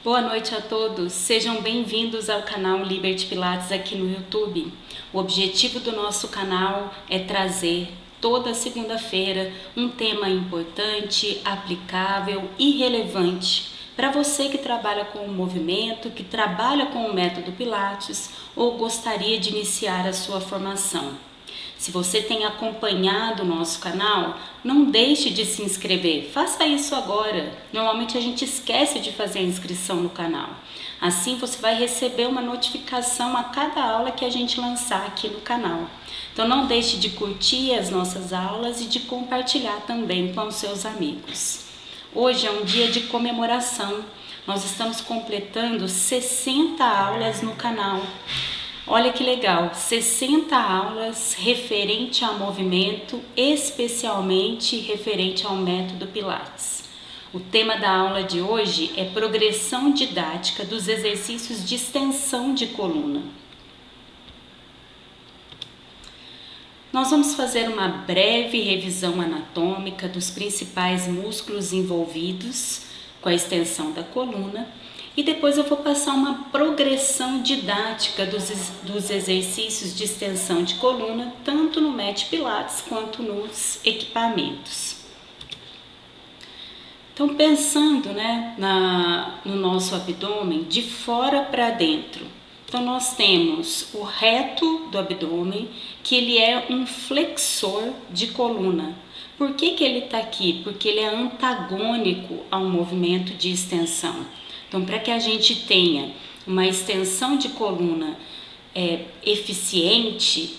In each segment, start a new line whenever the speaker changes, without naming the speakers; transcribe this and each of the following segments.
Boa noite a todos, sejam bem-vindos ao canal Liberty Pilates aqui no YouTube. O objetivo do nosso canal é trazer toda segunda-feira um tema importante, aplicável e relevante para você que trabalha com o movimento, que trabalha com o método Pilates ou gostaria de iniciar a sua formação. Se você tem acompanhado o nosso canal, não deixe de se inscrever, faça isso agora. Normalmente a gente esquece de fazer a inscrição no canal. Assim você vai receber uma notificação a cada aula que a gente lançar aqui no canal. Então não deixe de curtir as nossas aulas e de compartilhar também com os seus amigos. Hoje é um dia de comemoração, nós estamos completando 60 aulas no canal. Olha que legal, 60 aulas referente ao movimento, especialmente referente ao método Pilates. O tema da aula de hoje é progressão didática dos exercícios de extensão de coluna. Nós vamos fazer uma breve revisão anatômica dos principais músculos envolvidos com a extensão da coluna. E depois eu vou passar uma progressão didática dos exercícios de extensão de coluna, tanto no Mat Pilates quanto nos equipamentos. Então, pensando no nosso abdômen, de fora para dentro. Então, nós temos o reto do abdômen, que ele é um flexor de coluna. Por que ele está aqui? Porque ele é antagônico ao movimento de extensão. Então, para que a gente tenha uma extensão de coluna eficiente,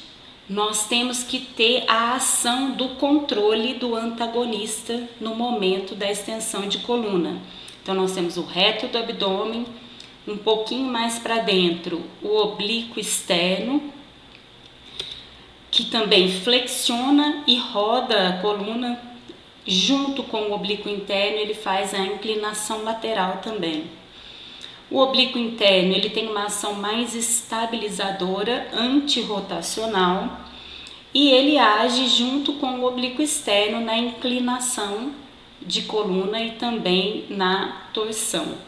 nós temos que ter a ação do controle do antagonista no momento da extensão de coluna. Então, nós temos o reto do abdômen, um pouquinho mais para dentro, o oblíquo externo, que também flexiona e roda a coluna. Junto com o oblíquo interno, ele faz a inclinação lateral também. O oblíquo interno ele tem uma ação mais estabilizadora, antirrotacional, e ele age junto com o oblíquo externo na inclinação de coluna e também na torção.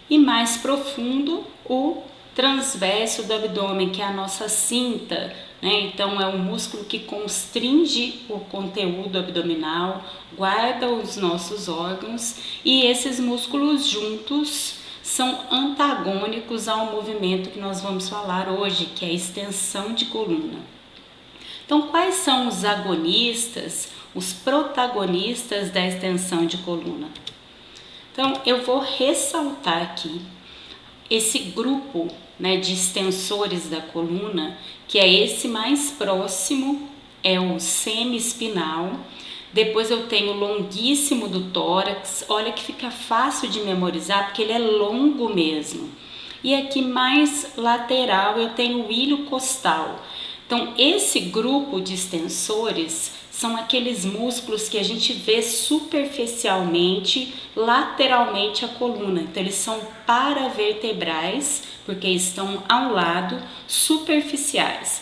E mais profundo, o transverso do abdômen, que é a nossa cinta, né? Então é um músculo que constringe o conteúdo abdominal, guarda os nossos órgãos, e esses músculos juntos são antagônicos ao movimento que nós vamos falar hoje, que é a extensão de coluna. Então, quais são os agonistas, os protagonistas da extensão de coluna? Então, eu vou ressaltar aqui esse grupo, de extensores da coluna, que é esse mais próximo, é o semi-espinal. Depois eu tenho o longuíssimo do tórax, olha que fica fácil de memorizar porque ele é longo mesmo. E aqui mais lateral eu tenho o ilho costal. Então esse grupo de extensores são aqueles músculos que a gente vê superficialmente, lateralmente a coluna. Então eles são paravertebrais, porque estão ao lado, superficiais.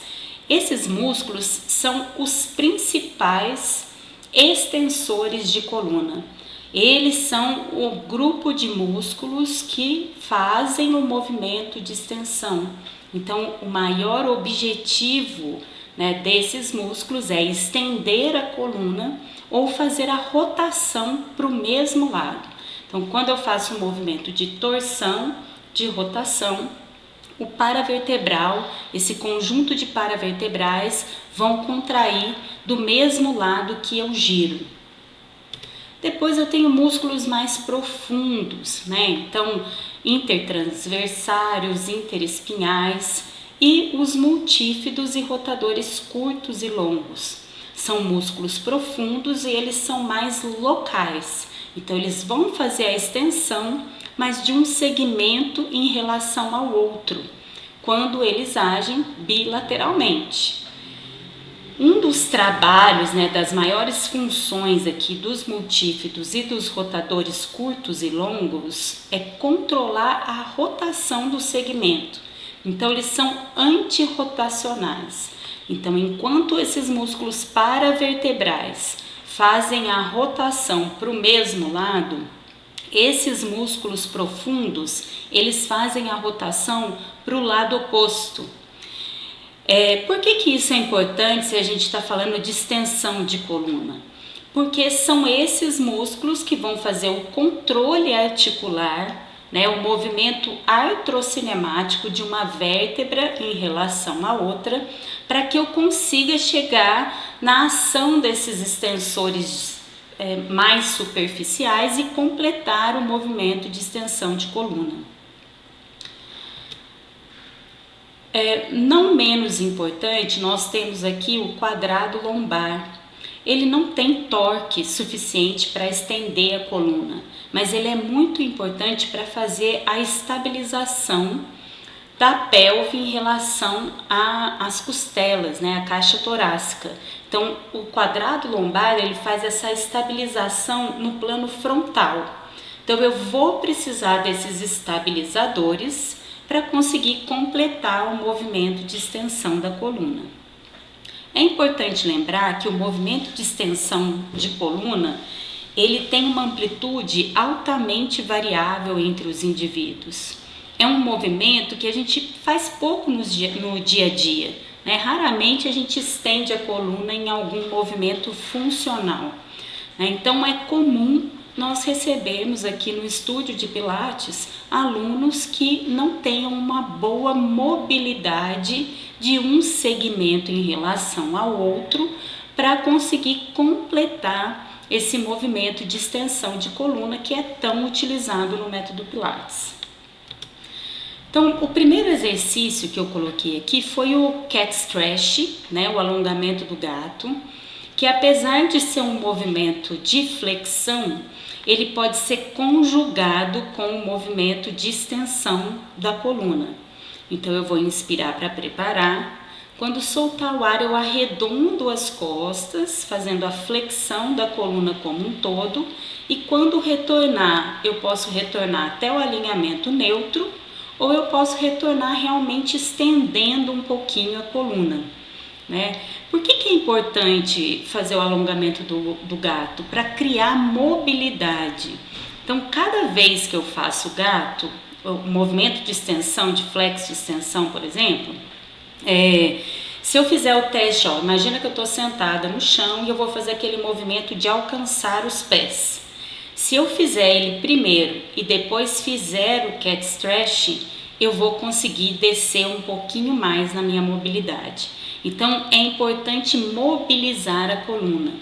Esses músculos são os principais extensores de coluna. Eles são o grupo de músculos que fazem o movimento de extensão. Então, o maior objetivo desses músculos é estender a coluna ou fazer a rotação para o mesmo lado. Então, quando eu faço um movimento de torção, de rotação, o paravertebral, esse conjunto de paravertebrais vão contrair do mesmo lado que eu giro. Depois eu tenho músculos mais profundos, então intertransversários, interespinhais e os multífidos e rotadores curtos e longos. São músculos profundos e eles são mais locais, então eles vão fazer a extensão, mas de um segmento em relação ao outro, quando eles agem bilateralmente. Um dos trabalhos, das maiores funções aqui dos multífidos e dos rotadores curtos e longos é controlar a rotação do segmento. Então, eles são antirrotacionais. Então, enquanto esses músculos paravertebrais fazem a rotação para o mesmo lado, Esses músculos profundos, eles fazem a rotação para o lado oposto. Por que isso é importante se a gente está falando de extensão de coluna? Porque são esses músculos que vão fazer o controle articular, né, o movimento artrocinemático de uma vértebra em relação à outra, para que eu consiga chegar na ação desses extensores mais superficiais e completar o movimento de extensão de coluna. Não menos importante, nós temos aqui o quadrado lombar. Ele não tem torque suficiente para estender a coluna, mas ele é muito importante para fazer a estabilização da pelve em relação às costelas, né, a caixa torácica. Então, o quadrado lombar, ele faz essa estabilização no plano frontal. Então, eu vou precisar desses estabilizadores para conseguir completar o movimento de extensão da coluna. É importante lembrar que o movimento de extensão de coluna, ele tem uma amplitude altamente variável entre os indivíduos. É um movimento que a gente faz pouco no dia a dia, né? Raramente a gente estende a coluna em algum movimento funcional, né? Então é comum nós recebermos aqui no estúdio de Pilates alunos que não tenham uma boa mobilidade de um segmento em relação ao outro para conseguir completar esse movimento de extensão de coluna que é tão utilizado no método Pilates. Então, o primeiro exercício que eu coloquei aqui foi o Cat Stretch, né, o alongamento do gato, que apesar de ser um movimento de flexão, ele pode ser conjugado com o movimento de extensão da coluna. Então, eu vou inspirar para preparar. Quando soltar o ar, eu arredondo as costas, fazendo a flexão da coluna como um todo. E quando retornar, eu posso retornar até o alinhamento neutro, ou eu posso retornar realmente estendendo um pouquinho a coluna, né? Por que é importante fazer o alongamento do gato? Para criar mobilidade. Então, cada vez que eu faço o gato, o movimento de extensão, de flexo extensão, por exemplo, se eu fizer o teste, imagina que eu estou sentada no chão e eu vou fazer aquele movimento de alcançar os pés. Se eu fizer ele primeiro e depois fizer o Cat Stretch, eu vou conseguir descer um pouquinho mais na minha mobilidade. Então, é importante mobilizar a coluna.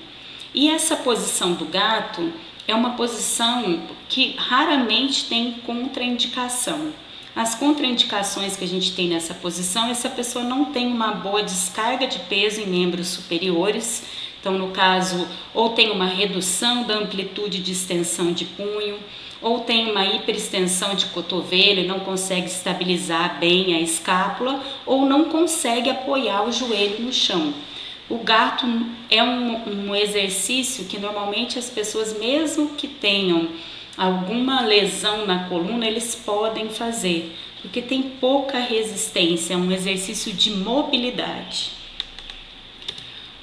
E essa posição do gato é uma posição que raramente tem contraindicação. As contraindicações que a gente tem nessa posição é se a pessoa não tem uma boa descarga de peso em membros superiores. Então, no caso, ou tem uma redução da amplitude de extensão de punho, ou tem uma hiperextensão de cotovelo e não consegue estabilizar bem a escápula, ou não consegue apoiar o joelho no chão. O gato é um exercício que normalmente as pessoas, mesmo que tenham alguma lesão na coluna, eles podem fazer, porque tem pouca resistência, é um exercício de mobilidade.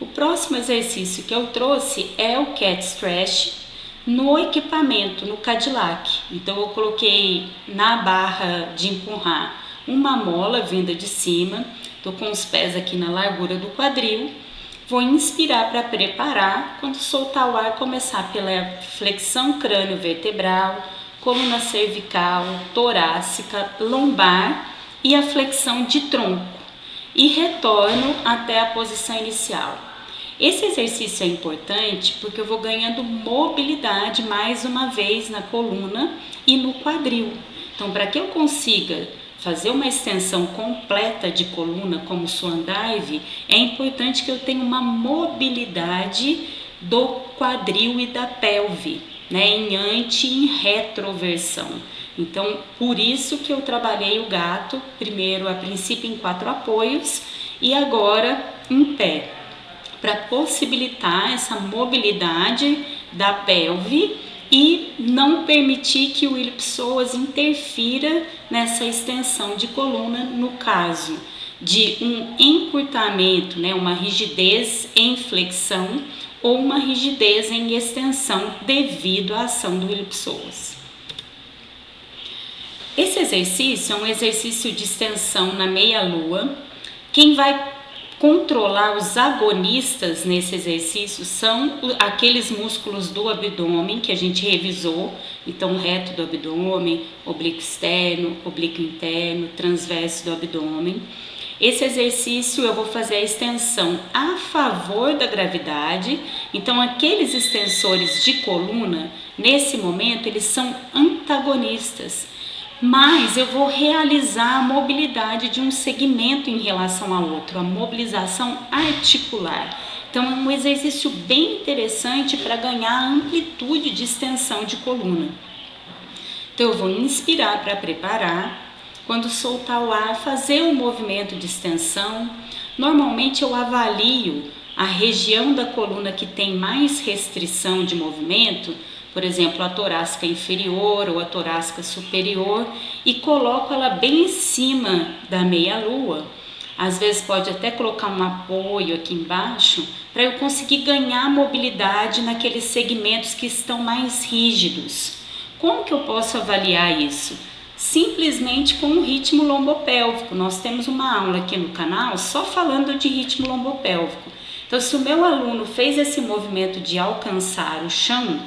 O próximo exercício que eu trouxe é o Cat Stretch no equipamento, no Cadillac. Então eu coloquei na barra de empurrar uma mola vinda de cima, estou com os pés aqui na largura do quadril, vou inspirar para preparar, quando soltar o ar começar pela flexão crânio-vertebral, coluna cervical, torácica, lombar e a flexão de tronco e retorno até a posição inicial. Esse exercício é importante porque eu vou ganhando mobilidade mais uma vez na coluna e no quadril. Então, para que eu consiga fazer uma extensão completa de coluna como Swan Dive, é importante que eu tenha uma mobilidade do quadril e da pelve, né, em ante e em retroversão. Então, por isso que eu trabalhei o gato, primeiro a princípio em 4 apoios e agora em pé, para possibilitar essa mobilidade da pelve e não permitir que o iliopsoas interfira nessa extensão de coluna no caso de um encurtamento, né, uma rigidez em flexão ou uma rigidez em extensão devido à ação do iliopsoas. Esse exercício é um exercício de extensão na meia-lua. Quem vai controlar os agonistas nesse exercício são aqueles músculos do abdômen que a gente revisou, então reto do abdômen, oblíquo externo, oblíquo interno, transverso do abdômen. Esse exercício eu vou fazer a extensão a favor da gravidade, então aqueles extensores de coluna, nesse momento, eles são antagonistas, mas eu vou realizar a mobilidade de um segmento em relação ao outro, a mobilização articular. Então é um exercício bem interessante para ganhar amplitude de extensão de coluna. Então eu vou inspirar para preparar. Quando soltar o ar, fazer um movimento de extensão. Normalmente eu avalio a região da coluna que tem mais restrição de movimento, por exemplo, a torácica inferior ou a torácica superior, e coloco ela bem em cima da meia-lua. Às vezes pode até colocar um apoio aqui embaixo, para eu conseguir ganhar mobilidade naqueles segmentos que estão mais rígidos. Como que eu posso avaliar isso? Simplesmente com o ritmo lombopélvico. Nós temos uma aula aqui no canal só falando de ritmo lombopélvico. Então, se o meu aluno fez esse movimento de alcançar o chão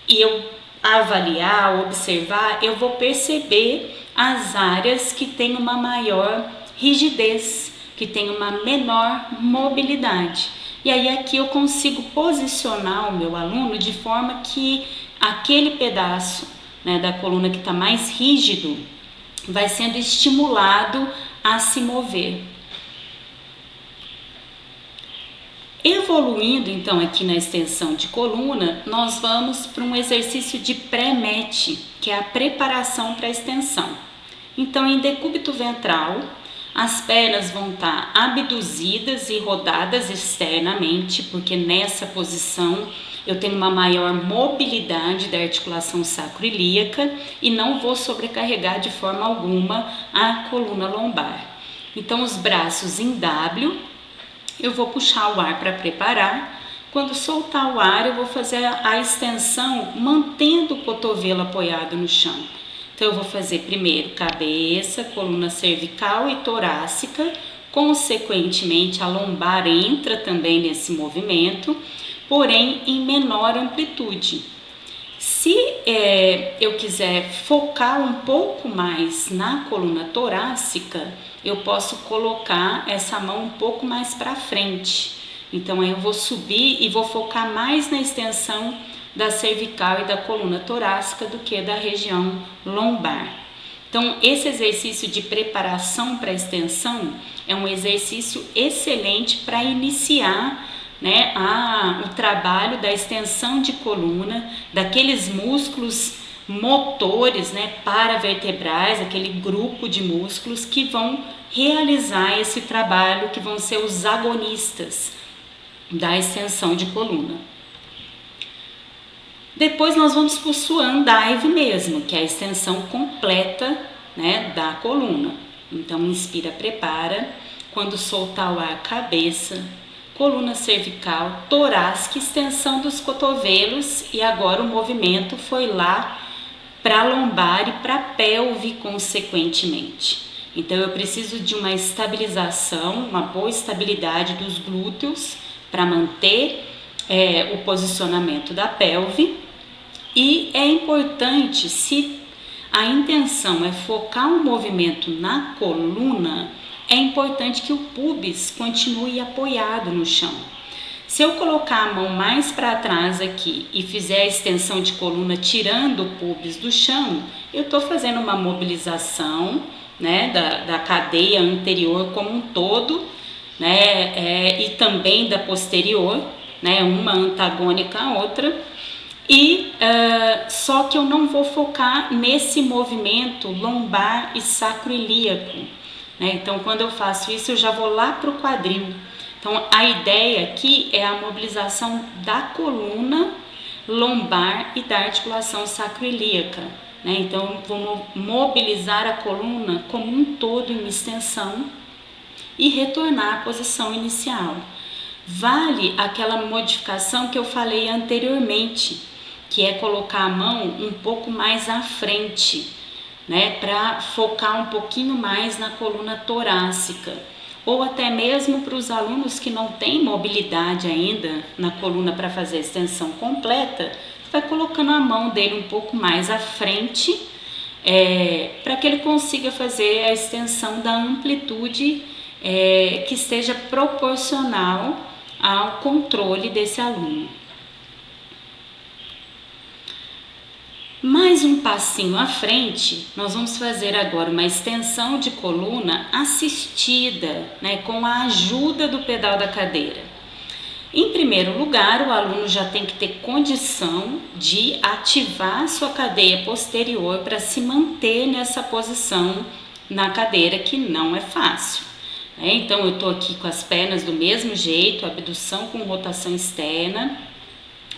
e eu avaliar, observar, eu vou perceber as áreas que têm uma maior rigidez, que têm uma menor mobilidade. E aí aqui eu consigo posicionar o meu aluno de forma que aquele pedaço, né, da coluna que está mais rígido, vai sendo estimulado a se mover. Evoluindo então aqui na extensão de coluna, nós vamos para um exercício de pré-met, que é a preparação para a extensão. Então, em decúbito ventral, as pernas vão estar abduzidas e rodadas externamente, porque nessa posição eu tenho uma maior mobilidade da articulação sacroiliaca e não vou sobrecarregar de forma alguma a coluna lombar. Então, os braços em W, eu vou puxar o ar para preparar. Quando soltar o ar, eu vou fazer a extensão mantendo o cotovelo apoiado no chão. Então, eu vou fazer primeiro cabeça, coluna cervical e torácica. Consequentemente, a lombar entra também nesse movimento, porém em menor amplitude. Se eu quiser focar um pouco mais na coluna torácica, eu posso colocar essa mão um pouco mais para frente. Então aí eu vou subir e vou focar mais na extensão da cervical e da coluna torácica do que da região lombar. Então esse exercício de preparação para a extensão é um exercício excelente para iniciar, né, o trabalho da extensão de coluna, daqueles músculos motores, né, paravertebrais, aquele grupo de músculos que vão realizar esse trabalho, que vão ser os agonistas da extensão de coluna. Depois nós vamos para o Swan Dive mesmo, que é a extensão completa, né, da coluna. Então inspira, prepara, quando soltar o ar, cabeça, coluna cervical, torácica, extensão dos cotovelos, e agora o movimento foi lá para a lombar e para a pelve consequentemente. Então eu preciso de uma estabilização, uma boa estabilidade dos glúteos para manter o posicionamento da pelve, e é importante, se a intenção é focar o movimento na coluna, é importante que o pubis continue apoiado no chão. Se eu colocar a mão mais para trás aqui e fizer a extensão de coluna tirando o pubis do chão, eu estou fazendo uma mobilização, né, da cadeia anterior como um todo, né, e também da posterior, né, uma antagônica à outra, e só que eu não vou focar nesse movimento lombar e sacroiliaco. Então, quando eu faço isso, eu já vou lá para o quadril. Então, a ideia aqui é a mobilização da coluna lombar e da articulação sacroiliaca. Então, vou mobilizar a coluna como um todo em extensão e retornar à posição inicial. Vale aquela modificação que eu falei anteriormente, que é colocar a mão um pouco mais à frente, né, para focar um pouquinho mais na coluna torácica, ou até mesmo para os alunos que não têm mobilidade ainda na coluna para fazer a extensão completa, vai colocando a mão dele um pouco mais à frente, para que ele consiga fazer a extensão da amplitude que esteja proporcional ao controle desse aluno. Mais um passinho à frente, nós vamos fazer agora uma extensão de coluna assistida, né, com a ajuda do pedal da cadeira. Em primeiro lugar, o aluno já tem que ter condição de ativar sua cadeia posterior para se manter nessa posição na cadeira, que não é fácil. Então, eu estou aqui com as pernas do mesmo jeito, abdução com rotação externa,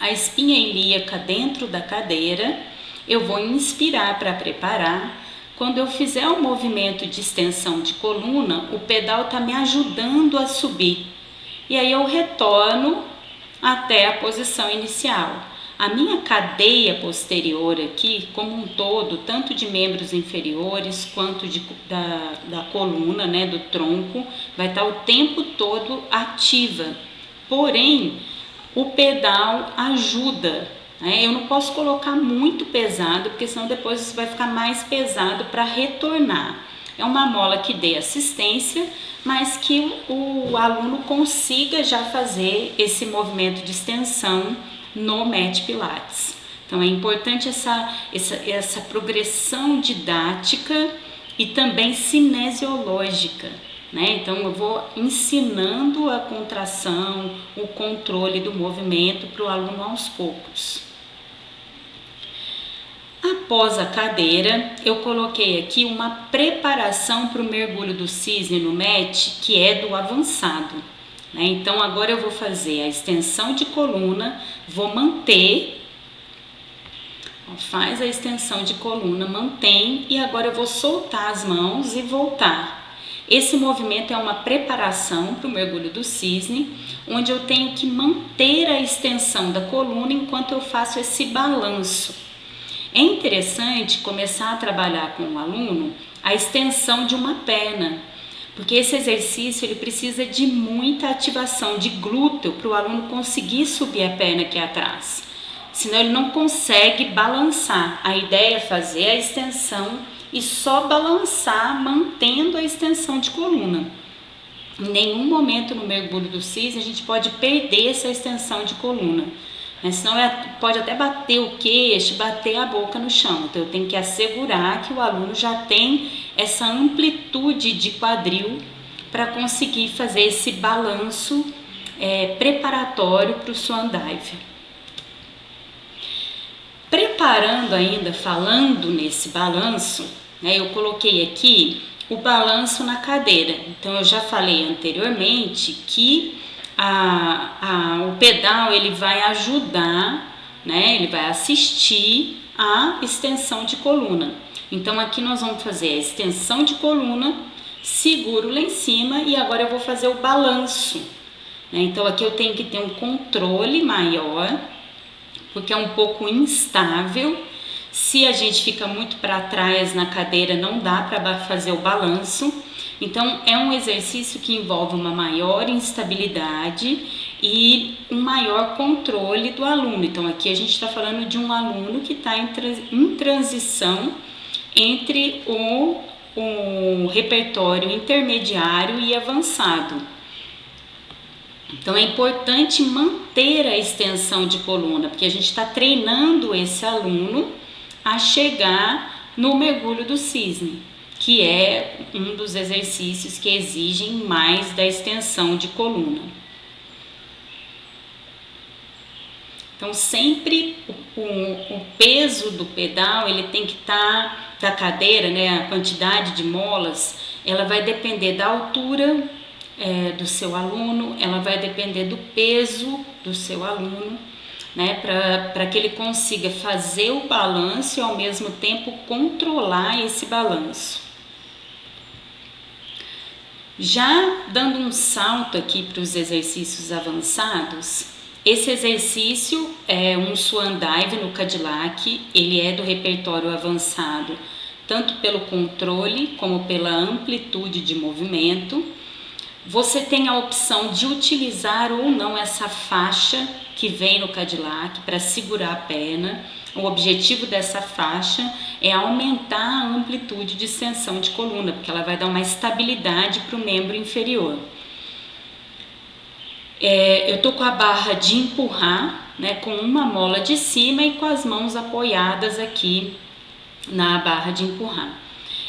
a espinha ilíaca dentro da cadeira. Eu vou inspirar para preparar. Quando eu fizer o movimento de extensão de coluna, o pedal está me ajudando a subir. E aí eu retorno até a posição inicial. A minha cadeia posterior aqui, como um todo, tanto de membros inferiores quanto da coluna, né, do tronco, vai estar o tempo todo ativa. Porém, o pedal ajuda. Eu não posso colocar muito pesado, porque senão depois isso vai ficar mais pesado para retornar. É uma mola que dê assistência, mas que o aluno consiga já fazer esse movimento de extensão no Mat Pilates. Então é importante essa progressão didática e também cinesiológica, né? Então eu vou ensinando a contração, o controle do movimento para o aluno aos poucos. Após a cadeira, eu coloquei aqui uma preparação para o mergulho do cisne no mat, que é do avançado, né? Então agora eu vou fazer a extensão de coluna, vou manter, faz a extensão de coluna, mantém, e agora eu vou soltar as mãos e voltar. Esse movimento é uma preparação para o mergulho do cisne, onde eu tenho que manter a extensão da coluna enquanto eu faço esse balanço. É interessante começar a trabalhar com o aluno a extensão de uma perna, porque esse exercício ele precisa de muita ativação de glúteo para o aluno conseguir subir a perna aqui atrás, senão ele não consegue balançar. A ideia é fazer a extensão e só balançar mantendo a extensão de coluna. Em nenhum momento no mergulho do cisne a gente pode perder essa extensão de coluna, senão pode até bater o queixo, bater a boca no chão. Então eu tenho que assegurar que o aluno já tem essa amplitude de quadril para conseguir fazer esse balanço preparatório para o swan dive. Preparando ainda, falando nesse balanço, eu coloquei aqui o balanço na cadeira. Então eu já falei anteriormente que o pedal ele vai ajudar, né? Ele vai assistir a extensão de coluna. Então aqui nós vamos fazer a extensão de coluna, seguro lá em cima e agora eu vou fazer o balanço, né? Então aqui eu tenho que ter um controle maior, porque é um pouco instável. Se a gente fica muito para trás na cadeira, não dá para fazer o balanço. Então, é um exercício que envolve uma maior instabilidade e um maior controle do aluno. Então, aqui a gente está falando de um aluno que está em transição entre o repertório intermediário e avançado. Então, é importante manter a extensão de coluna, porque a gente está treinando esse aluno a chegar no mergulho do cisne, que é um dos exercícios que exigem mais da extensão de coluna. Então, sempre o peso do pedal, ele tem que estar, da cadeira, né, a quantidade de molas, ela vai depender da altura do seu aluno, ela vai depender do peso do seu aluno, né, para que ele consiga fazer o balanço e ao mesmo tempo controlar esse balanço. Já dando um salto aqui para os exercícios avançados, esse exercício é um swan dive no Cadillac, ele é do repertório avançado tanto pelo controle como pela amplitude de movimento. Você tem a opção de utilizar ou não essa faixa que vem no Cadillac para segurar a perna. O objetivo dessa faixa é aumentar a amplitude de extensão de coluna, porque ela vai dar uma estabilidade para o membro inferior. Eu tô com a barra de empurrar, né, com uma mola de cima e com as mãos apoiadas aqui na barra de empurrar.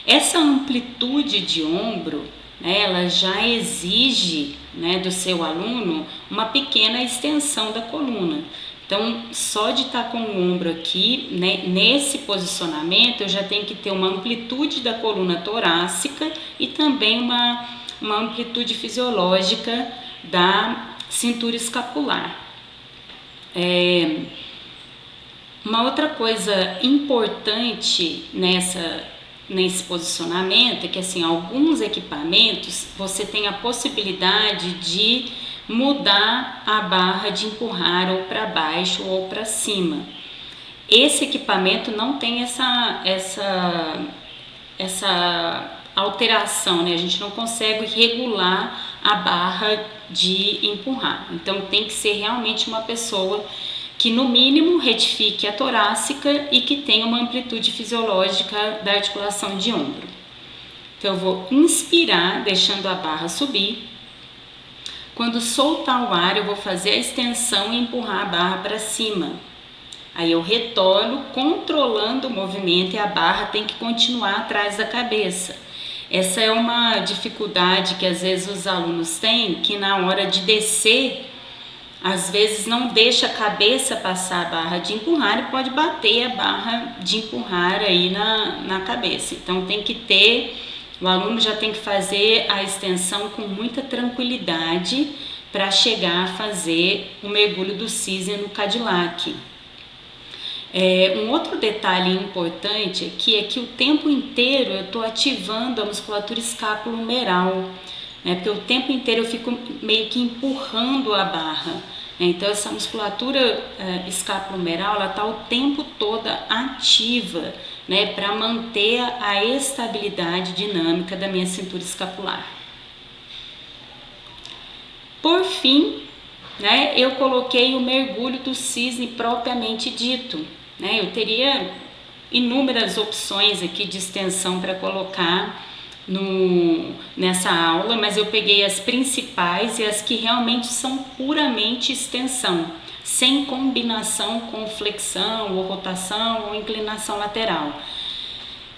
Essa amplitude de ombro, né, ela já exige, né, do seu aluno uma pequena extensão da coluna. Então, só de estar com o ombro aqui, né, nesse posicionamento, eu já tenho que ter uma amplitude da coluna torácica e também uma amplitude fisiológica da cintura escapular. Uma outra coisa importante nesse posicionamento é que, assim, alguns equipamentos você tem a possibilidade de mudar a barra de empurrar ou para baixo ou para cima. Esse equipamento não tem essa alteração, né? A gente não consegue regular a barra de empurrar. Então tem que ser realmente uma pessoa que no mínimo retifique a torácica e que tenha uma amplitude fisiológica da articulação de ombro. Então eu vou inspirar, deixando a barra subir. Quando soltar o ar, eu vou fazer a extensão e empurrar a barra para cima. Aí eu retorno, controlando o movimento, e a barra tem que continuar atrás da cabeça. Essa é uma dificuldade que às vezes os alunos têm, que na hora de descer, às vezes não deixa a cabeça passar a barra de empurrar e pode bater a barra de empurrar aí na cabeça. Então o aluno já tem que fazer a extensão com muita tranquilidade para chegar a fazer o mergulho do cisne no Cadillac. Um outro detalhe importante aqui é que o tempo inteiro eu estou ativando a musculatura escapulo-humeral, né? Porque o tempo inteiro eu fico meio que empurrando a barra. Então essa musculatura escapulo-humeral, ela está o tempo todo ativa, né, para manter a estabilidade dinâmica da minha cintura escapular. Por fim, né, eu coloquei o mergulho do cisne propriamente dito, né? Eu teria inúmeras opções aqui de extensão para colocar nessa aula, mas eu peguei as principais e as que realmente são puramente extensão, sem combinação com flexão ou rotação ou inclinação lateral.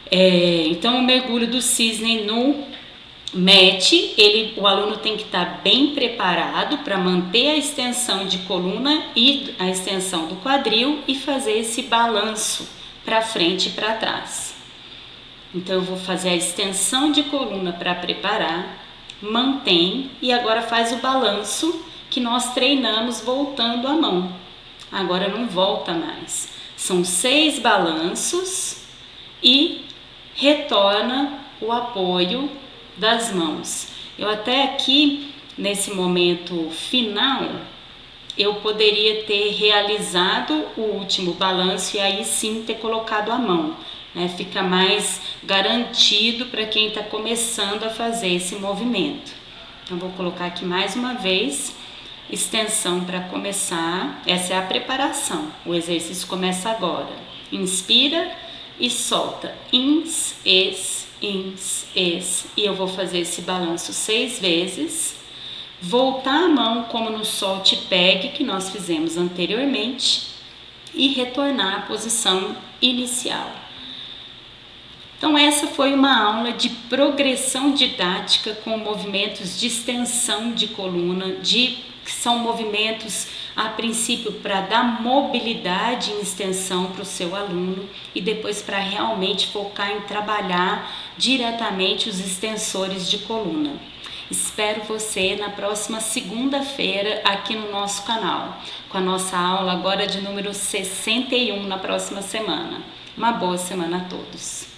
Então o mergulho do cisne no mat, o aluno tem que estar bem preparado para manter a extensão de coluna e a extensão do quadril e fazer esse balanço para frente e para trás. Então eu vou fazer a extensão de coluna para preparar, mantém e agora faz o balanço que nós treinamos voltando a mão. Agora não volta mais. São 6 balanços e retorna o apoio das mãos. Eu até aqui, nesse momento final, eu poderia ter realizado o último balanço e aí sim ter colocado a mão, né? Fica mais garantido para quem está começando a fazer esse movimento. Então vou colocar aqui mais uma vez, extensão para começar. Essa é a preparação, o exercício começa agora. Inspira e solta, ins, e eu vou fazer esse balanço 6 vezes, voltar a mão como no solte pegue que nós fizemos anteriormente e retornar à posição inicial. Então essa foi uma aula de progressão didática com movimentos de extensão de coluna, que são movimentos a princípio para dar mobilidade em extensão para o seu aluno e depois para realmente focar em trabalhar diretamente os extensores de coluna. Espero você na próxima segunda-feira aqui no nosso canal, com a nossa aula agora de número 61 na próxima semana. Uma boa semana a todos!